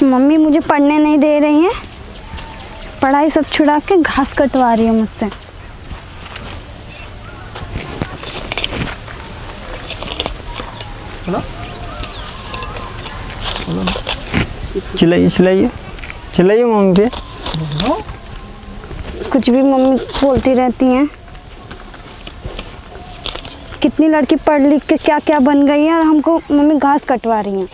Mummy मुझे पढ़ने नहीं दे रही हैं, पढ़ाई सब छुड़ा के घास कटवा रही है मुझसे। चिल्लाइए चिल्लाइए चिल्लाइए मम्मी पे। कुछ भी मम्मी बोलती रहती हैं। कितनी लड़की पढ़ लिख के क्या क्या बन गई है और हमको मम्मी घास कटवा रही हैं।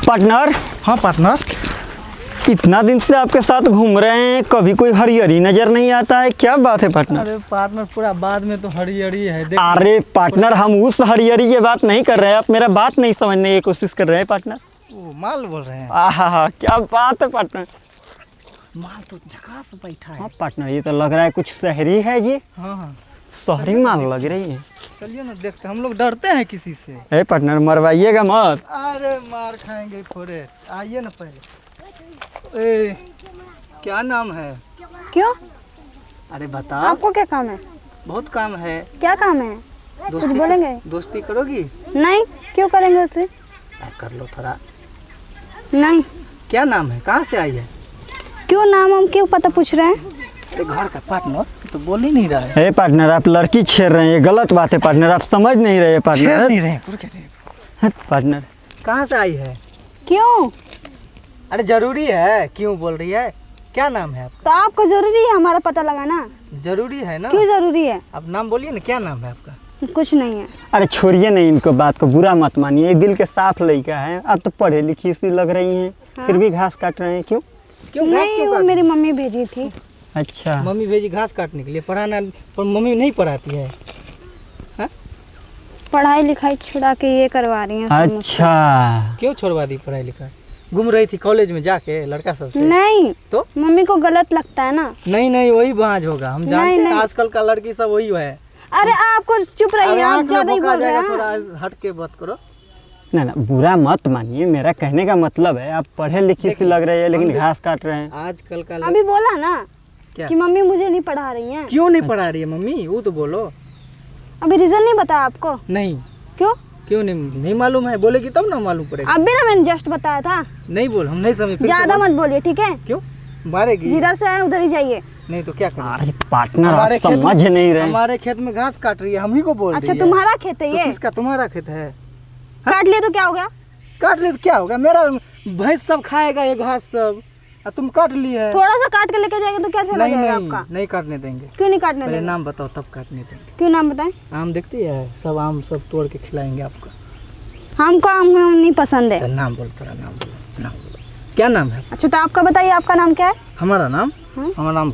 पार्टनर। हाँ पार्टनर, इतना दिन से आपके साथ घूम रहे हैं, कभी कोई हरिहरी नजर नहीं आता है, क्या बात है पार्टनर? अरे पार्टनर पूरा बाद में तो हरियरी है। देख अरे पार्टनर, हम उस हरिहरी की बात नहीं कर रहे हैं, आप मेरा बात नहीं समझने की कोशिश कर रहे हैं पार्टनर। वो माल बोल रहे हैं। आहा क्या बात है पार्टनर। माल तो झकास बैठा है। हाँ पार्टनर, ये तो लग रहा है कुछ शहरी है जी। हाँ हाँ, शहरी माल लग रही है। चलिए ना देखते, हम लोग डरते हैं किसी से। ए पार्टनर, मरवाइएगा मत। अरे मार खाएंगे फोड़े। आइए ना पहले। ए, क्या नाम है? क्यों? अरे बता। आपको क्या काम है? बहुत काम है। क्या काम है? कुछ बोलेंगे? दोस्ती करोगी? नहीं, क्यों करेंगे उससे? कर लो थोड़ा। नहीं। क्या नाम है? कहाँ से आई है? क्यों नाम हम क्यों पता पूछ रहे हैं? घर का पार्टनर तो बोल ही नहीं रहा है। ए पार्टनर, आप लड़की छेड़ रहे हैं, ये गलत बात है पार्टनर, आप समझ नहीं रहे पार्टनर। नहीं रहे पार्टनर कहाँ से आई है? क्यों? अरे जरूरी है, क्यों बोल रही है? क्या नाम है आपका? तो आपको जरूरी है हमारा पता लगाना? जरूरी है ना। क्यों जरूरी है? आप नाम बोलिए ना, क्या नाम है आपका? कुछ नहीं है। अरे छोड़िए नहीं इनको, बात को बुरा मत मानिए, ये दिल के साफ लड़का है, अब तो पढ़े लिखी सी लग रही हैं। हाँ? फिर भी घास काट रहे हैं, क्यों? क्यों घास नहीं, क्यों वो काट? मेरी मम्मी भेजी थी। अच्छा, मम्मी भेजी घास काटने के लिए, पढ़ाना पर मम्मी नहीं पढ़ाती है। पढ़ाई लिखाई छुड़ा के ये करवा रही हैं सब मुझसे। अच्छा। क्यों छोड़वा दी पढ़ाई लिखाई? घूम रही थी कॉलेज में जाके लड़का सबसे। नहीं तो मम्मी को गलत लगता है ना। नहीं वही बाज होगा, हम जानते हैं नहीं। आजकल का लड़की सब वही है। अरे आपको चुप रहिए, आप ज्यादा ही बोल रहे हैं। थोड़ा हट के बात करो। ना ना, बुरा मत मानिए, मेरा कहने का मतलब है आप पढ़े लिखे से लग रहे हैं लेकिन घास काट रहे हैं। आजकल का अभी बोला ना क्या? कि मम्मी मुझे नहीं पढ़ा रही हैं। क्यों नहीं पढ़ा रही है मम्मी? वो तो बोलो। अभी रीजन नहीं बताया आपको? नहीं। क्यों? क्यों नहीं मालूम है? बोलेगी तब ना मालूम पड़ेगा। अभी ना मैंने जस्ट बताया था। नहीं बोल, हम नहीं समझ। ज्यादा मत बोलिए, ठीक है? क्यों मारेगी? जिधर से आए उधर ही जाइए। नहीं तो क्या करें? अरे पार्टनर, आप समझ नहीं रहे। हमारे खेत में घास काट रही है, हम ही को बोल रही अच्छा है। तुम्हारा खेत है तो ये? किसका? तुम्हारा खेत है। काट लिए तो क्या हो गया? काट ले तो क्या होगा? मेरा भैंस सब खाएगा ये घास सब, और तुम काट ली है। थोड़ा सा काट के लेके जाएंगे तो क्या चला नहीं जाएगा नहीं, आपका? नहीं काटने देंगे। क्यों नहीं काटने पहले देंगे? नाम बताओ तब काटने देंगे। क्यों नाम बताएं? आम देखती है, सब आम सब तोड़ के खिलाएंगे आपको। हमको आम नहीं पसंद है। तो नाम बोलो, थोड़ा नाम बोलो, नाम बोलो। क्या नाम है? अच्छा तो आपका बताइए, आपका नाम क्या है? हमारा नाम? हाँ? हमारा नाम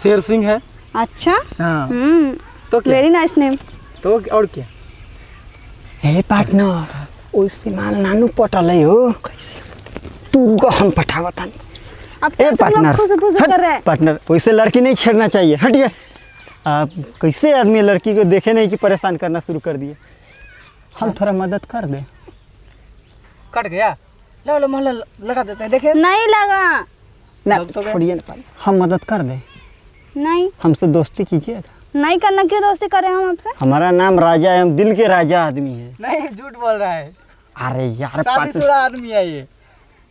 शेर सिंह है। अच्छा, हाँ। तो क्या? Very nice name. तो और क्या? हे पार्टनर, ओइसे माल नानू पटल है हो, तू को हम पठावता नहीं। अब तो तुम लोग खुश कर रहे हैं। पार्टनर, वैसे लड़की नहीं छेड़ना चाहिए, हटिए। आप कैसे आदमी लड़की को देखे नहीं कि परेशान करना शुरू कर दिए। हम थोड़ा मदद कर दे। कट गया? लो लो मोहल्ला लगा देते हैं, देखे। नहीं लगा। ना छोड़िए ना, हम मदद कर दे। नहीं, हमसे दोस्ती कीजिएगा। नहीं करना, क्यों दोस्ती करें हम आपसे? हमारा नाम राजा है, हम दिल के राजा आदमी हैं। नहीं, झूठ बोल रहा है। अरे यार शादीशुदा आदमी है ये।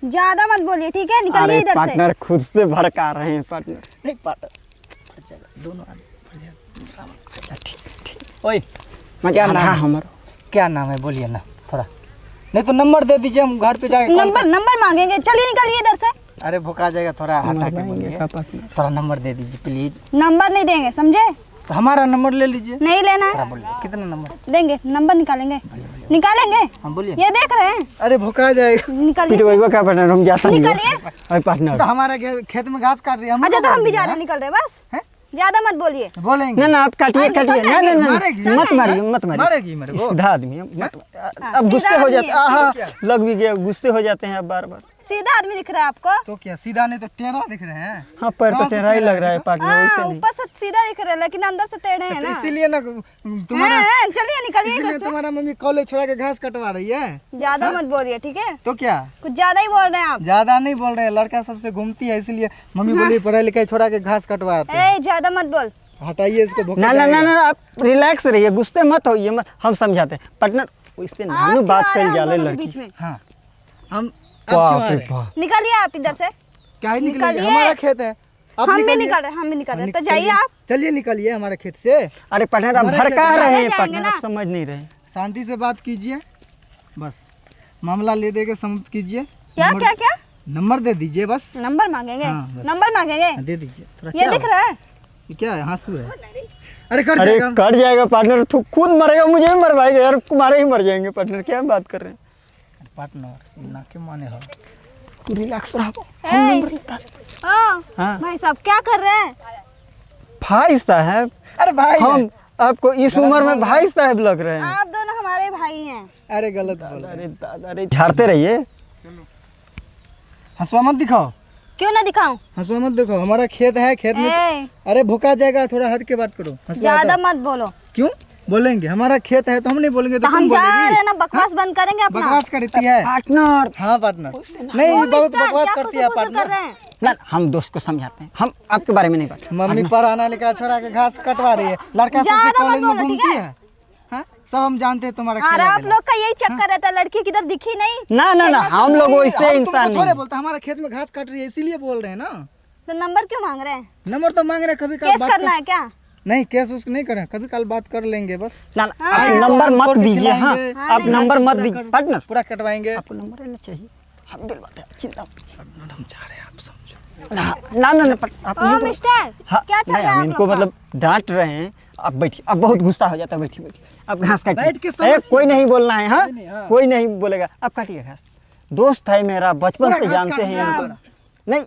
ज्यादा मत बोलिए, ठीक है? निकलिए अरे इधर से। पार्टनर खुद से भड़का रहे हैं पार्टनर। नहीं पार्टनर, दोनों आदमी। ओए क्या नाम है हमारा? क्या नाम है? बोलिए ना थोड़ा। नहीं तो नंबर दे दीजिए, हम घर पे जाके नंबर मांगेंगे। चलिए निकलिए इधर से। अरे भुका जाएगा, थोड़ा हटा के बोलिए। थोड़ा नंबर दे दीजिए प्लीज। नंबर नहीं देंगे, समझे? तो हमारा नंबर ले लीजिए। नहीं लेना है। थोड़ा बोलिए, कितना नंबर देंगे? नंबर निकालेंगे, निकालेंगे। हम बोलिए। ये देख रहे हैं? अरे भुका जाएगा। निकालिए। पिटवाइबा का पार्टनर, हम जाता नहीं। निकालिए। अरे पार्टनर, तो हमारे खेत में घास काट रही है। अच्छा तो हम भी ज्यादा निकल रहे हैं, बस ज्यादा मत बोलिए। बोलेंगे ना ना आप काटिए काटिए। ना ना ना, मत मारिए मत मारिए। मारेगी मेरे को। सीधा आदमी है, मत। अब गुस्से हो जाते, आहा लग भी गया, गुस्से हो जाते हैं अब बार बार। सीधा आदमी दिख रहा है आपको? तो क्या सीधा नहीं तो टेढ़ा दिख रहे हैं। हाँ पैर तो टेढ़ा ही लग रहा है पार्टनर, वैसे नहीं। ऊपर से सीधा दिख रहे हैं लेकिन अंदर से टेढ़े हैं तो ना। इसीलिए ना तुम्हारा हैं, चलिए निकलिए इसीलिए घर से। तुम्हारा मम्मी कॉलेज छोड़ा के घास कटवा रही है। ज्यादा मत बोलिए ठीक है, तो क्या कुछ ज्यादा ही बोल रहे हैं आप। ज्यादा नहीं बोल रहे हैं, लड़का सबसे घूमती है इसलिए मम्मी बोली पढ़ाई लिखाई छोड़ा के घास कटवाते हैं। ज्यादा मत बोल। हटाइए इसको, भूख ना ना ना ना आप रिलैक्स रहिए, गुस्से मत होइए, मत हम समझाते हैं पार्टनर। इससे आप नानू क्यों बात आ रहे कर हैं हम जाले दोनों के लड़की। बीच में? हाँ हम बाप रे बाप। निकलिए आप इधर से। क्या ही निकलेंगे, निकलिए। हमारा खेत है। आप हम भी निकलिए। निकल रहे हैं, हम भी निकल रहे हैं, तो चलिए, जाइए आप। चलिए निकलिए हमारे खेत से। अरे पार्टनर आप हमारे भड़का खेत में रहे हैं जाएंगे पार्टनर, ना। आप समझ नहीं रहे। शांति से बात कीजिए, बस मामला ले दे के समाप्त कीजिए। क्या नंबर- क्या क्या नंबर दे दीजिए बस। नंबर मांगेंगे? हाँ, बस। नंबर मांगेंगे? दे दीजिए। थोड़ा ये क्या दिख है? रहा है? ये क्या है, हाँसू है? अरे कट अरे जाएगा। कट जाएगा पार्टनर, तू खुद मरेगा, मुझे भी मरवाएगा यार, तुम्हारे ही मर जाएंगे पार्टनर, क्या बात कर रहे हैं। पार्टनर ना के माने हो। तू रिलैक्स रहो। ओ, हाँ। भाई साहब क्या कर रहे हैं? भाई साहब, अरे भाई हम आपको इस गलत उम्र बोल में रहे भाई साहब लग रहे हैं। आप दोनों हमारे भाई हैं। अरे गलत बोल रहे हैं। अरे दादा, अरे झाड़ते रहिए। हंसवा मत दिखाओ, क्यों ना दिखाऊं? हंसवा मत दिखाओ, हमारा खेत है, खेत में ए, अरे भूखा जाएगा, थोड़ा हद के बात करो। हंसवा ज्यादा हटाओ। मत बोलो। क्यों बोलेंगे, हमारा खेत है तो हम नहीं बोलेंगे तो तो हम तुम जा रहे बोलेगी। हैं ना, बकवास बंद करेंगे अपना। बकवास करती है। पार्टनर हाँ पार्टनर, ओ, नहीं बहुत मिस्टर, बकवास क्या करती है फुसर-फुसर कर पार्टनर। रहे हैं? ना, हम दोस्त को समझाते हैं, हम आपके बारे में नहीं बात। मम्मी पढ़ाना लिखा छोड़ा के घास कटवा रही है, लड़का सबसे ज्यादा मत कॉलेज में बोलो, ठीक घूमती है? है। हाँ सब हम जानते हैं तुम्हारा और खेला आप बेला। लोग का यही चक्कर रहता है, लड़की किधर दिखी नहीं। ना ना ना, हम लोग वैसे हम इंसान तुमको थोड़े नहीं। बोलते, हमारा खेत में घास कट रही है इसीलिए बोल रहे हैं ना। तो नंबर क्यों मांग रहे हैं? नंबर तो मांग रहे हैं, कभी केस कभी करना है क्या? नहीं केस उस नहीं करें, कभी कल बात कर लेंगे बस। ना ना, हाँ। आप नंबर मत कोर्ट दीजिए। हाँ, खिलाएंगे। आप नहीं, नंबर मत पूरा दीजिए कर- पार्टनर। पूरा कटवाएंगे। आपको नंबर रहना चाहिए, हम दिलवाते हैं, चिंता मत हम चाह रहे हैं आप समझो। ना ना ना, आप ओ नहीं बोल- मिस्टर, हाँ, क्या चल नहीं, रहा है हम आप इनको लोग का? मतलब डांट रहे हैं। आप बैठिए, अब बहुत गुस्सा हो जाता है, बैठिए बैठिए, आप घास बैठ के काटिए। समझिए। कोई नहीं बोलना है। हाँ, कोई नहीं, हाँ। कोई नहीं बोलेगा, आप काटिए घास। दोस्त है मेरा, बचपन पूरा से घास जानते काट हैं लिया इनको। हमारा। नहीं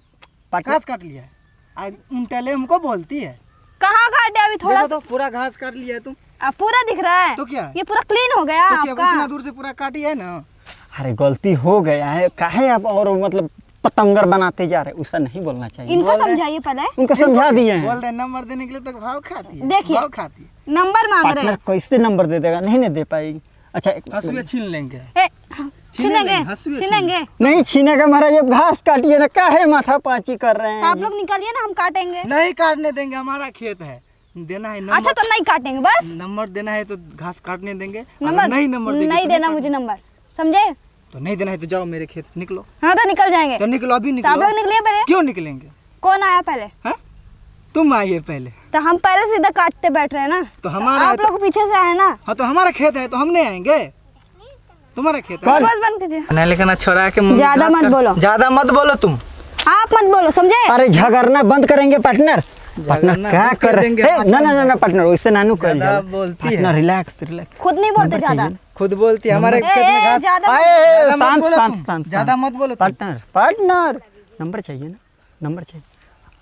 पार्टनर, घास काट लिया है, आज उल्टे हमको बोलती है। कहाँ काटे अभी थोड़ा? देखो तो पूरा घास काट लिया है तुम। पूरा दिख रहा है। तो क्या? ये पूरा क्लीन हो गया तो क्या आपका। इतना दूर से पूरा काटी है ना। अरे गलती हो गया है, काहे आप और मतलब पतंगर बनाते जा रहे, उसका नहीं बोलना चाहिए। इनको बोल रहे- समझाइए पहले। उनको समझा दिए हैं। बोल रहे हैं, नंबर देने के लिए तो भाव खाती है। देखिए। भाव खाती है। नंबर मांग रहे पार्टनर हैं। कैसे नंबर दे देगा, नहीं नहीं दे पाएगी। अच्छा हंसुए छीन लेंगे। ए, छीनेंगे लेंगे, हंसुए छीनेंगे। नहीं छीनेगा महाराज, अब घास काटिए ना, काहे माथा पाची कर रहे तो आप हैं। लोग निकालिए ना, हम काटेंगे। नहीं काटने देंगे, हमारा खेत है, देना है अच्छा नंबर। तो नहीं काटेंगे बस। नंबर देना है तो घास काटने देंगे। अगर नंबर नहीं नंबर देंगे नहीं तो देना काट- मुझे नंबर, समझे? तो नहीं देना है तो जाओ मेरे खेत से निकलो। हाँ तो निकल जाएंगे। तो निकलो, अभी तो आप निकलो। लोग निकलिए पहले। क्यों निकलेंगे? कौन आया पहले? हाँ तुम आइए पहले। तो हम पहले सीधा काटते बैठ रहे हैं ना। तो हमारा है आप लोग पीछे से आए ना। हाँ तो हमारा खेत है तो हम नहीं आएंगे, तुम्हारा खेत है। बस बंद कीजिए। नहीं लेकिन छोड़ा के ज्यादा मत बोलो। ज्यादा मत बोलो तुम। आप मत बोलो, समझे? अरे झगड़ना बंद करेंगे पार्टनर। पार्टनर झगड़ना क्या बंद कर कर रहे देंगे, हैं? ना ना ना ना पार्टनर, वैसे नानू कर ज्यादा बोलती है। Partner relax relax. खुद नहीं बोलते नंबर ज्यादा। चाहिए। खुद बोलती है हमारे खेत में घास। ज्यादा आए, ज्यादा मत शांत बोलो शांत तुम। शांत ज्यादा मत बोलो तुम। पार्टनर पार्टनर, नंबर चाहिए ना, नंबर चाहिए।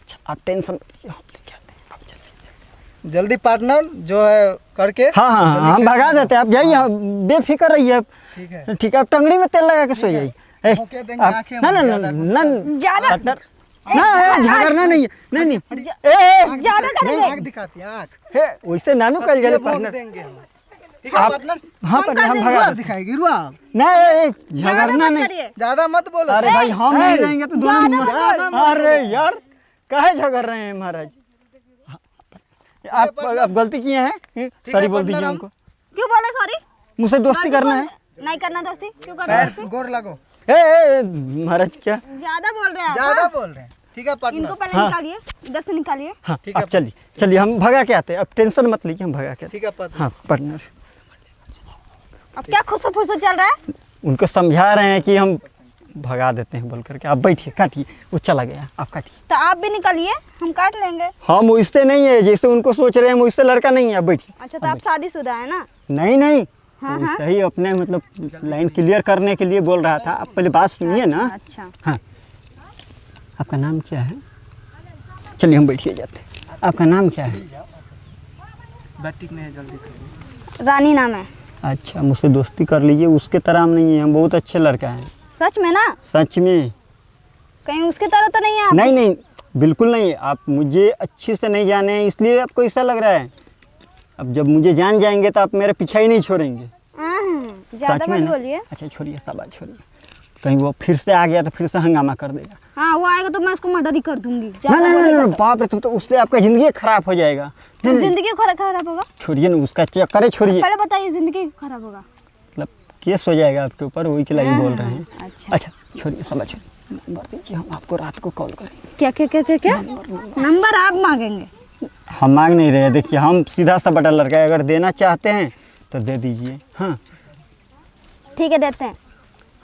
अच्छा आप टेंशन मत लीजिए, हम लेके आते हैं, आप जल्दी। जल्दी पार्टनर जो है करके। हाँ हाँ जल्दी हाँ, हम खेत भगा में। देते हैं, आप जाइए, आप बेफिक्र रहिए आप। ठीक है। ठीक है, आप टंगड़ी में तेल लगा के सो जाइए। ए, धोखे देंगे आप- आंखें ना ना में, ना ज्यादा ना ज्यादा पार्टनर ना, झगड़ना नहीं है, नहीं नहीं ज्यादा करेंगे। आँख दिखाती है, आँख। हे वैसे नानू कल जाए ये भोग पार्टनर। देंगे हम। ठीक है आप- पार्टनर। हाँ पार्टनर, हम भगा रुआ देते हैं। दिखाएगी, रुआ। ना ज्यादा झगड़ना मत नहीं। करिए। ज्यादा मत बोलो। अरे भाई हम नहीं ए, रहेंगे तो ज्यादा दोनों मत ज्यादा मत अरे यार काहे झगड़ रहे हैं महाराज। आप गलती किए हैं, सॉरी बोल दीजिए पार्टनर, हमको। क्यों बोले सॉरी? मुझसे दोस्ती करना है। नहीं करना दोस्ती। क्यों करना पैर दोस्ती? गोर लगो। ए महाराज क्या। ज्यादा बोल रहे हैं आप, ज्यादा हाँ? बोल रहे हैं। ठीक है इनको पार्टनर। पहले हाँ। निकालिए, इधर से निकालिए। हाँ ठीक है, आप चलिए चलिए, हम भगा के आते हैं, आप टेंशन मत लीजिए, हम भगा के आते ठीक है पार्टनर। हैं। हाँ पार्टनर, अब क्या खुसो फुसो चल रहा है? उनको समझा रहे हैं कि हम भगा देते हैं बोल करके। आप बैठिए, काटिए, वो चला गया, आप काटिए। तो आप भी निकालिए, हम काट लेंगे। हम उससे नहीं है, जैसे उनको सोच रहे हैं हम उससे लड़का नहीं है, आप बैठिए। अच्छा तो आप शादीशुदा है ना? नहीं नहीं, हाँ, वो हाँ। सही अपने मतलब लाइन क्लियर करने के लिए बोल रहा था। आप पहले बात सुनिए ना। अच्छा हाँ, आपका नाम क्या है? चलिए हम बैठिए जाते हैं। आपका नाम क्या है? बैटिक नहीं है, जल्दी करिए। रानी नाम है। अच्छा, मुझसे दोस्ती कर लीजिए, उसके तरह हम नहीं है, हम बहुत अच्छे लड़का हैं। सच में ना? सच में। कहीं उसकी तरह तो नहीं है आप? नहीं नहीं, बिल्कुल नहीं, आप मुझे अच्छे से नहीं जाने हैं इसलिए आपको ऐसा लग रहा है। अब जब मुझे जान जाएंगे तो आप मेरा पीछा ही नहीं छोड़ेंगे। ज्यादा सच में मत ना? बोलिए। अच्छा छोड़िए, सब बात छोड़िए। कहीं वो फिर से आ गया तो फिर से हंगामा कर देगा। हाँ वो आएगा तो मैं उसको मर्डर ही कर दूंगी। ना ज्यादा ना ना बोलेगा ना, बाप रे, तो उससे आपका ज़िंदगी खराब हो जाएगा। तो जिंदगी खराब होगा। छोड़िए ना, उसका चक्कर है, छोड़िए। पहले बताइए, जिंदगी खराब होगा। मतलब केस हो जाएगा आपके ऊपर, वही के लिए बोल रहे हैं। अच्छा अच्छा छोड़िए, सब बात छोड़िए। नंबर दीजिए, हम आपको रात को कॉल करेंगे। क्या क्या क्या क्या क्या नंबर आप मांगेंगे? हम मांग नहीं रहे, देखिए हम सीधा सा बटा लड़का है, अगर देना चाहते हैं तो दे दीजिए। हाँ ठीक है, देते हैं।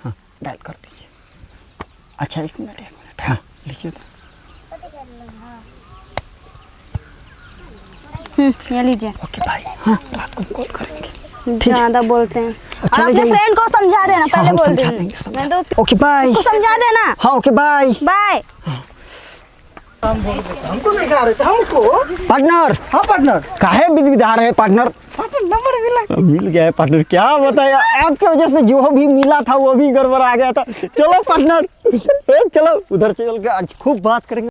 हाँ डायल कर दीजिए। अच्छा एक मिनट, हाँ लीजिए। ये लीजिए। Okay bye. हाँ रात को कॉल करेंगे। ज्यादा बोलते हैं। अच्छा, आप अपने जाइए। फ्रेंड को समझा देना, पहले हम बोल समझा देना। देंगे, समझा मैं तो ओके बाय। उसको समझा देना। हाँ ओके बाय बाय। हमको सिखा रहे थे हमको। पार्टनर। हाँ पार्टनर, काहे बिगड़ा रहे पार्टनर? नंबर मिला। मिल गया है पार्टनर, क्या बताया आपके वजह से जो भी मिला था वो भी गड़बड़ आ गया था। चलो पार्टनर, चलो उधर चल के आज खूब बात करेंगे।